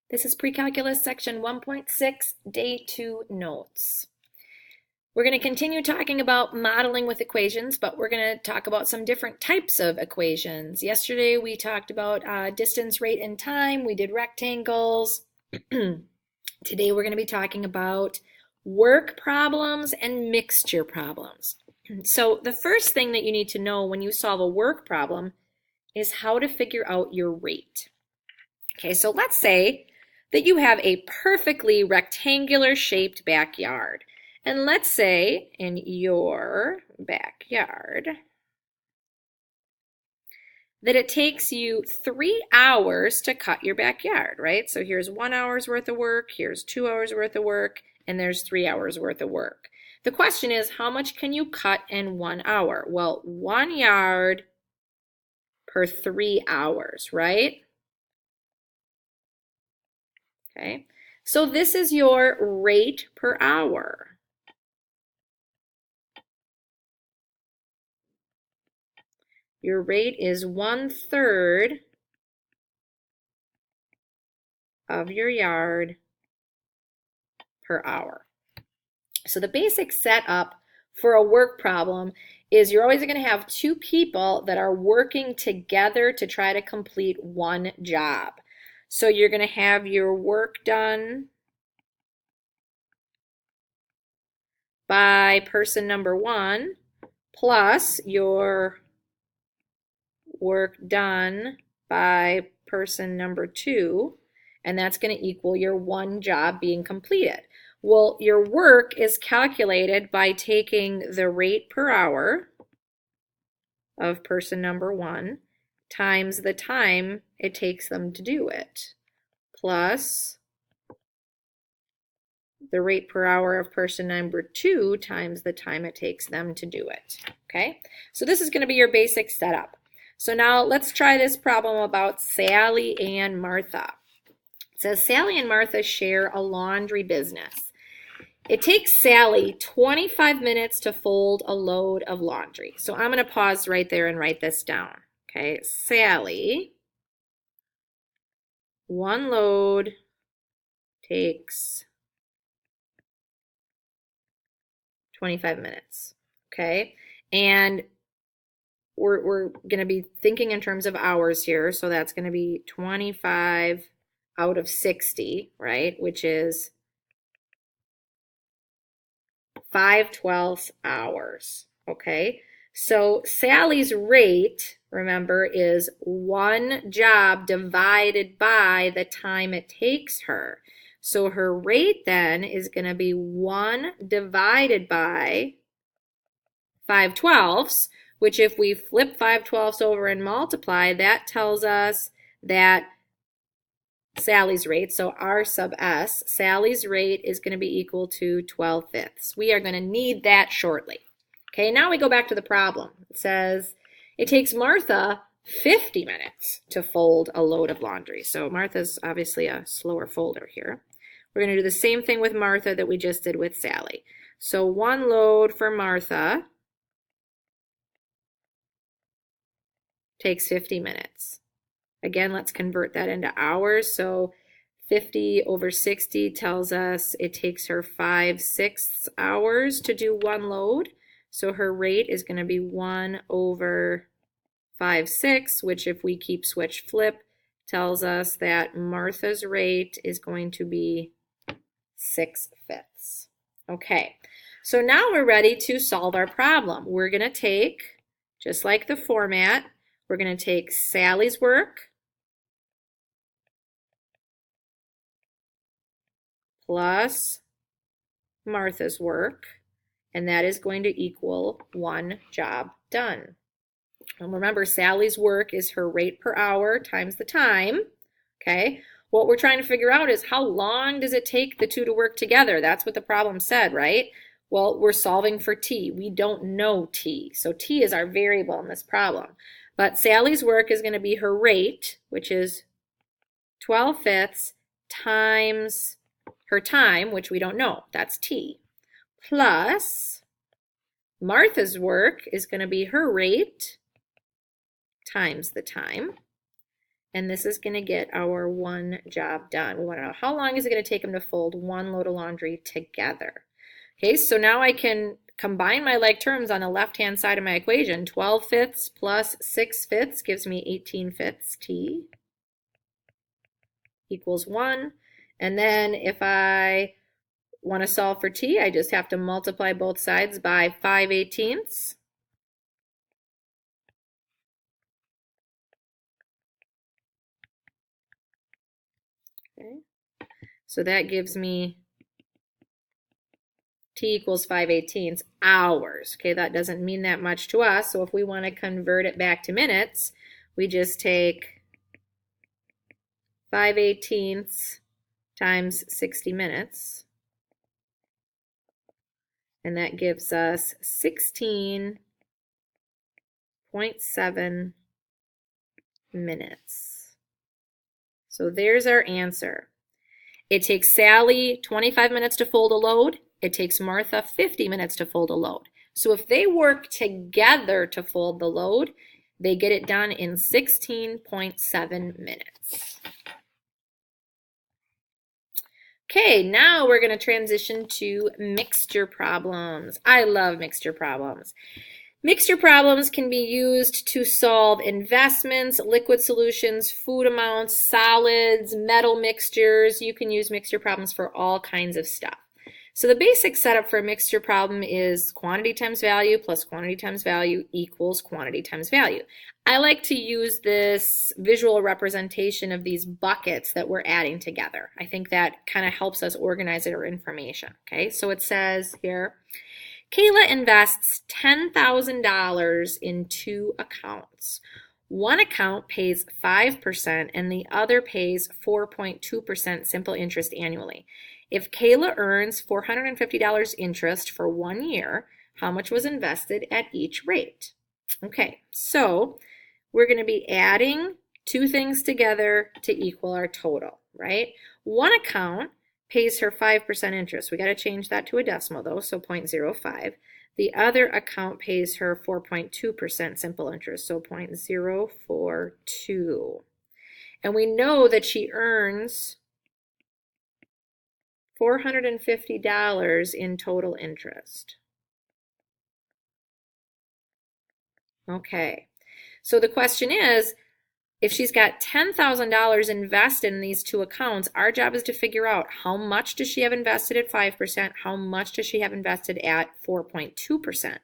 This is Precalculus section 1.6, day 2 notes. We're going to continue talking about modeling with equations, but we're going to talk about some different types of equations. Yesterday we talked about distance, rate, and time. We did rectangles. Today we're going to be talking about work problems and mixture problems. So the first thing that you need to know when you solve a work problem is how to figure out your rate. Okay, so let's say that you have a perfectly rectangular shaped backyard. And let's say in your backyard that it takes you 3 hours to cut your backyard, right? So here's 1 hour's worth of work, here's 2 hours worth of work, and there's 3 hours worth of work. The question is, how much can you cut in 1 hour? Well, 1 yard per 3 hours, right? Okay, so this is your rate per hour. Your rate is 1/3 of your yard per hour. So the basic setup for a work problem is you're always going to have two people that are working together to try to complete one job. So you're going to have your work done by person number 1 plus your work done by person number 2, and that's going to equal your one job being completed. Well, your work is calculated by taking the rate per hour of person number 1 times the time it takes them to do it, plus the rate per hour of person number 2 times the time it takes them to do it. Okay, so this is going to be your basic setup. So now let's try this problem about Sally and Martha. It says Sally and Martha share a laundry business. It takes Sally 25 minutes to fold a load of laundry. So I'm going to pause right there and write this down. Okay, Sally, one load takes 25 minutes. Okay, and we're going to be thinking in terms of hours here. So that's going to be 25 out of 60, right? Which is 5/12 hours. Okay, so Sally's rate, remember, is one job divided by the time it takes her. So her rate then is going to be 1 divided by 5/12, which if we flip 5/12 over and multiply, that tells us that Sally's rate, so R sub S, Sally's rate is going to be equal to 12/5. We are going to need that shortly. Okay, now we go back to the problem. It says it takes Martha 50 minutes to fold a load of laundry. So Martha's obviously a slower folder here. We're going to do the same thing with Martha that we just did with Sally. So one load for Martha takes 50 minutes. Again, let's convert that into hours. So 50 over 60 tells us it takes her 5/6 hours to do one load. So her rate is going to be 1 over 5/6, which if we keep switch flip tells us that Martha's rate is going to be 6/5. Okay, so now we're ready to solve our problem. We're going to take, just like the format, we're going to take Sally's work plus Martha's work, and that is going to equal one job done. And remember, Sally's work is her rate per hour times the time. Okay, what we're trying to figure out is how long does it take the two to work together? That's what the problem said, right? Well, we're solving for t. We don't know t, so t is our variable in this problem. But Sally's work is going to be her rate, which is 12/5 times her time, which we don't know, that's t, plus Martha's work is going to be her rate times the time, and this is going to get our one job done. We want to know how long is it going to take him to fold one load of laundry together. Okay, so now I can combine my like terms on the left-hand side of my equation. 12 fifths plus 6 fifths gives me 18 fifths T equals 1. And then if I want to solve for T, I just have to multiply both sides by 5/18. Okay, so that gives me T equals 5/18 hours. Okay, that doesn't mean that much to us, so if we want to convert it back to minutes, we just take 5/18 times 60 minutes, and that gives us 16.7 minutes. So there's our answer. It takes Sally 25 minutes to fold a load. It takes Martha 50 minutes to fold a load. So if they work together to fold the load, they get it done in 16.7 minutes. Okay, now we're going to transition to mixture problems. I love mixture problems. Mixture problems can be used to solve investments, liquid solutions, food amounts, solids, metal mixtures. You can use mixture problems for all kinds of stuff. So the basic setup for a mixture problem is quantity times value plus quantity times value equals quantity times value. I like to use this visual representation of these buckets that we're adding together. I think that kind of helps us organize our information. Okay, so it says here, Kayla invests $10,000 in 2 accounts. One account pays 5% and the other pays 4.2% simple interest annually. If Kayla earns $450 interest for 1 year, how much was invested at each rate? Okay, so we're going to be adding 2 things together to equal our total, right? One account pays her 5% interest. We got to change that to a decimal though, so 0.05. The other account pays her 4.2% simple interest, so 0.042. And we know that she earns $450 in total interest. Okay, so the question is, if she's got $10,000 invested in these 2 accounts, our job is to figure out how much does she have invested at 5%, how much does she have invested at 4.2%.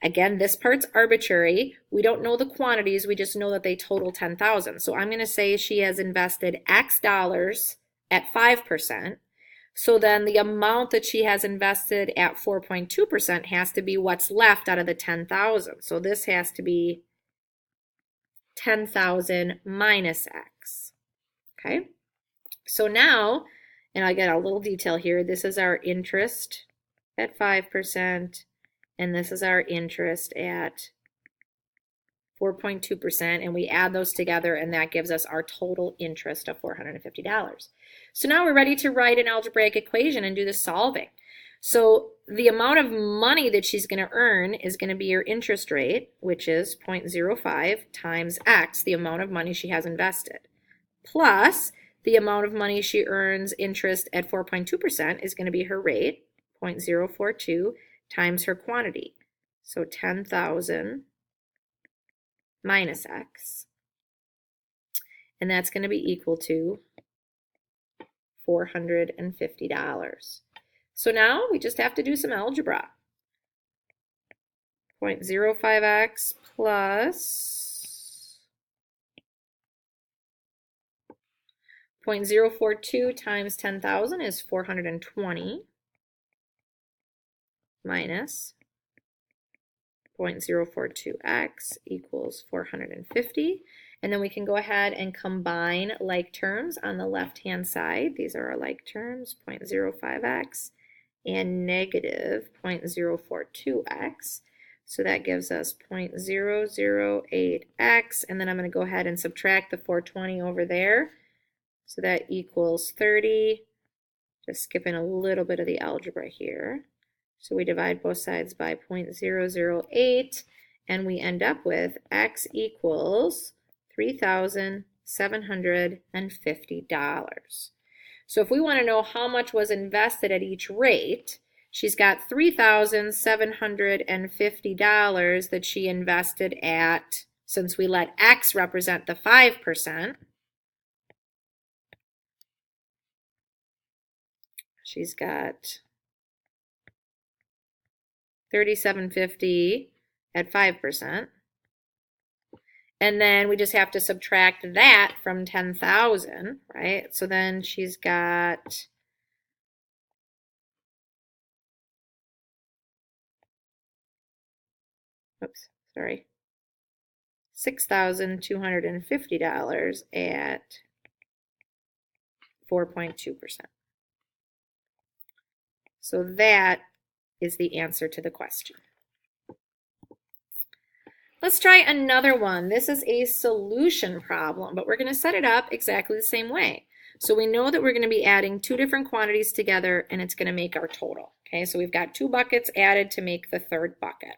Again, this part's arbitrary. We don't know the quantities, we just know that they total 10,000. So I'm going to say she has invested X dollars at 5%. So then the amount that she has invested at 4.2% has to be what's left out of the 10,000. So this has to be 10,000 minus X. Okay, so now, and I get a little detail here, this is our interest at 5%, and this is our interest at 4.2%, and we add those together, and that gives us our total interest of $450. So now we're ready to write an algebraic equation and do the solving. So the amount of money that she's going to earn is going to be her interest rate, which is 0.05 times X, the amount of money she has invested, plus the amount of money she earns interest at 4.2% is going to be her rate, 0.042 times her quantity. So 10,000 minus X, and that's going to be equal to $450. So now we just have to do some algebra. 0.05x plus 0.042 times 10,000 is 420 minus 0.042x equals 450. And then we can go ahead and combine like terms on the left-hand side. These are our like terms, 0.05x and negative 0.042x. So that gives us 0.008x, and then I'm going to go ahead and subtract the 420 over there. So that equals 30. Just skipping a little bit of the algebra here. So we divide both sides by 0.008, and we end up with x equals 3,000 $3,750. So if we want to know how much was invested at each rate, she's got $3,750 that she invested at, since we let X represent the 5%, she's got $3,750 at 5%. And then we just have to subtract that from 10,000, right? So then she's got $6,250 at 4.2%. So that is the answer to the question. Let's try another one. This is a solution problem, but we're going to set it up exactly the same way. So we know that we're going to be adding two different quantities together, and it's going to make our total. Okay, so we've got two buckets added to make the third bucket.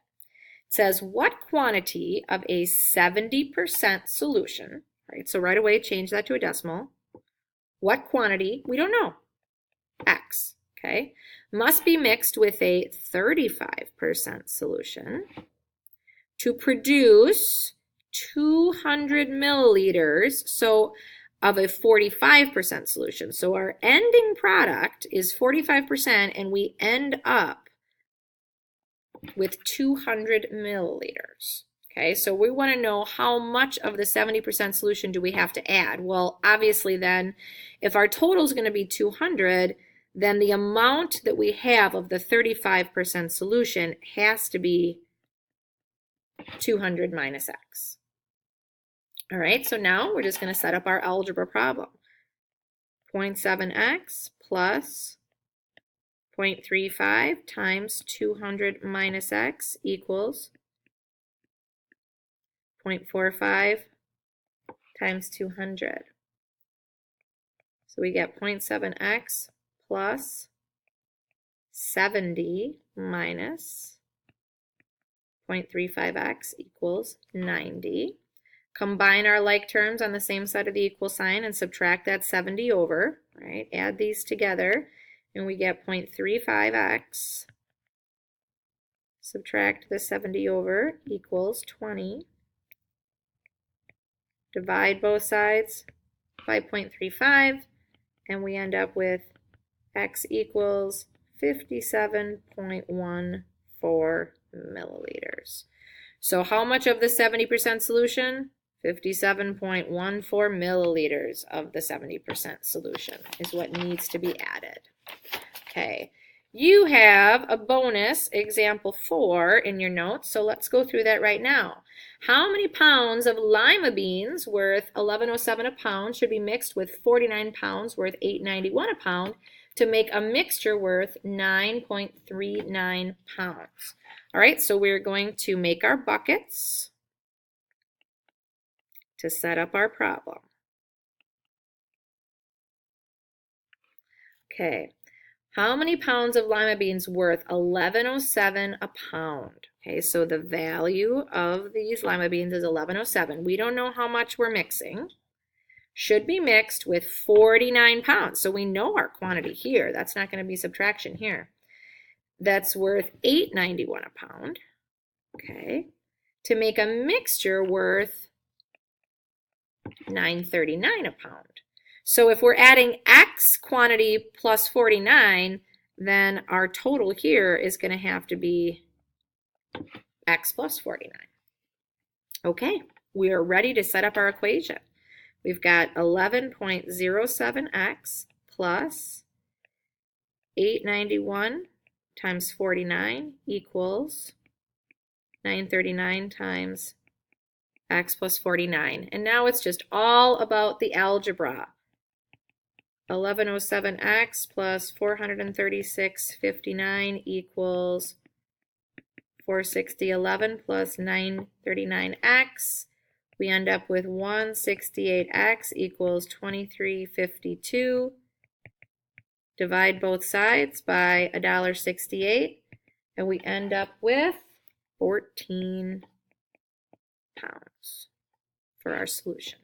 It says, what quantity of a 70% solution, right? So right away, change that to a decimal. What quantity? We don't know. X, okay? Must be mixed with a 35% solution to produce 200 milliliters, so of a 45% solution. So our ending product is 45%, and we end up with 200 milliliters. Okay, so we want to know how much of the 70% solution do we have to add? Well, obviously then, if our total is going to be 200, then the amount that we have of the 35% solution has to be 200 minus X. All right, so now we're just going to set up our algebra problem. 0.7X plus 0.35 times 200 minus X equals 0.45 times 200. So we get 0.7X plus 70 minus 0.35x equals 90. Combine our like terms on the same side of the equal sign and subtract that 70 over, right? Add these together and we get 0.35x. Subtract the 70 over equals 20. Divide both sides by 0.35 and we end up with x equals 57.14 milliliters. So how much of the 70% solution? 57.14 milliliters of the 70% solution is what needs to be added. Okay, you have a bonus example 4 in your notes, so let's go through that right now. How many pounds of lima beans worth $11.07 a pound should be mixed with 49 pounds worth $8.91 a pound to make a mixture worth 9.39 pounds? All right, so we're going to make our buckets to set up our problem. Okay, how many pounds of lima beans worth $11.07 a pound? Okay, so the value of these lima beans is $11.07. We don't know how much we're mixing. Should be mixed with 49 pounds. So we know our quantity here. That's not going to be subtraction here. That's worth $8.91 a pound. Okay, to make a mixture worth $9.39 a pound. So if we're adding X quantity plus 49, then our total here is going to have to be X plus 49. Okay, we are ready to set up our equation. We've got 11.07X plus 891 times 49 equals 939 times X plus 49. And now it's just all about the algebra. 1107X plus 436.59 equals 460.11 plus 939X. We end up with 168X equals 23.52. Divide both sides by $1.68, and we end up with 14 pounds for our solution.